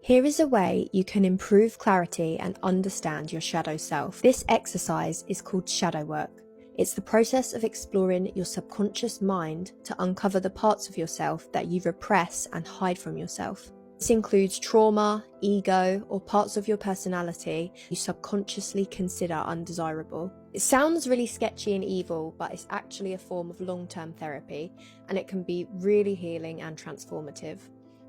Here is a way you can improve clarity and understand your shadow self. This exercise is called shadow work. It's the process of exploring your subconscious mind to uncover the parts of yourself that you repress and hide from yourself. This includes trauma, ego, or parts of your personality you subconsciously consider undesirable. It sounds really sketchy and evil, but it's actually a form of long-term therapy, and it can be really healing and transformative.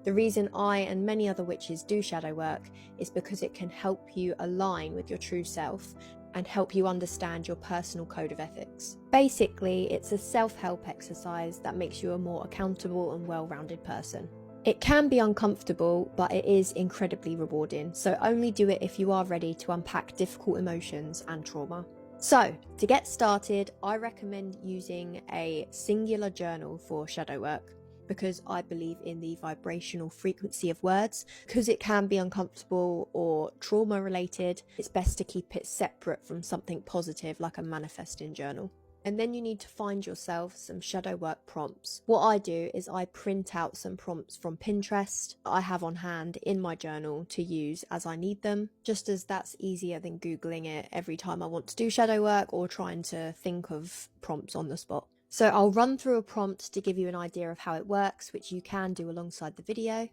The reason I and many other witches do shadow work is because it can help you align with your true self and help you understand your personal code of ethics. Basically, it's a self-help exercise that makes you a more accountable and well-rounded person. It can be uncomfortable, but it is incredibly rewarding, so only do it if you are ready to unpack difficult emotions and trauma. So, to get started, I recommend using a singular journal for shadow work, because I believe in the vibrational frequency of words. Because it can be uncomfortable or trauma related, it's best to keep it separate from something positive like a manifesting journal. And then you need to find yourself some shadow work prompts. What I do is I print out some prompts from Pinterest that I have on hand in my journal to use as I need them, just as that's easier than Googling it every time I want to do shadow work or trying to think of prompts on the spot. So I'll run through a prompt to give you an idea of how it works, which you can do alongside the video.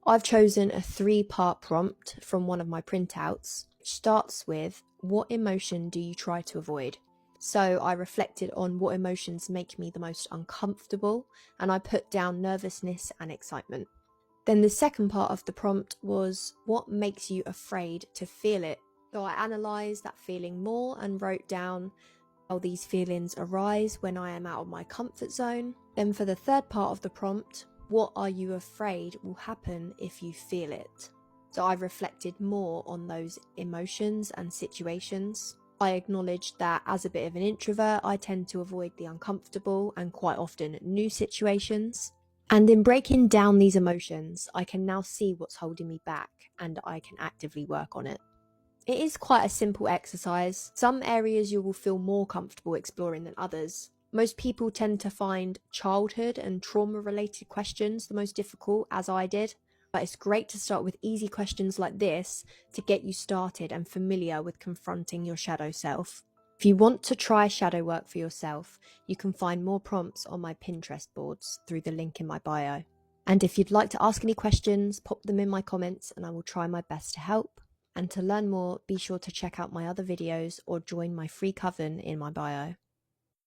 I've chosen a 3-part prompt from one of my printouts, which starts with, what emotion do you try to avoid? So I reflected on what emotions make me the most uncomfortable, and I put down nervousness and excitement. Then the second part of the prompt was, what makes you afraid to feel it? So I analysed that feeling more and wrote down how these feelings arise when I am out of my comfort zone. Then for the third part of the prompt, what are you afraid will happen if you feel it? So I reflected more on those emotions and situations. I acknowledged that as a bit of an introvert, I tend to avoid the uncomfortable and quite often new situations. And in breaking down these emotions, I can now see what's holding me back and I can actively work on it. It is quite a simple exercise. Some areas you will feel more comfortable exploring than others. Most people tend to find childhood and trauma related questions the most difficult, as I did. But it's great to start with easy questions like this to get you started and familiar with confronting your shadow self. If you want to try shadow work for yourself, you can find more prompts on my Pinterest boards through the link in my bio. And if you'd like to ask any questions, pop them in my comments and I will try my best to help. And to learn more, be sure to check out my other videos or join my free coven in my bio.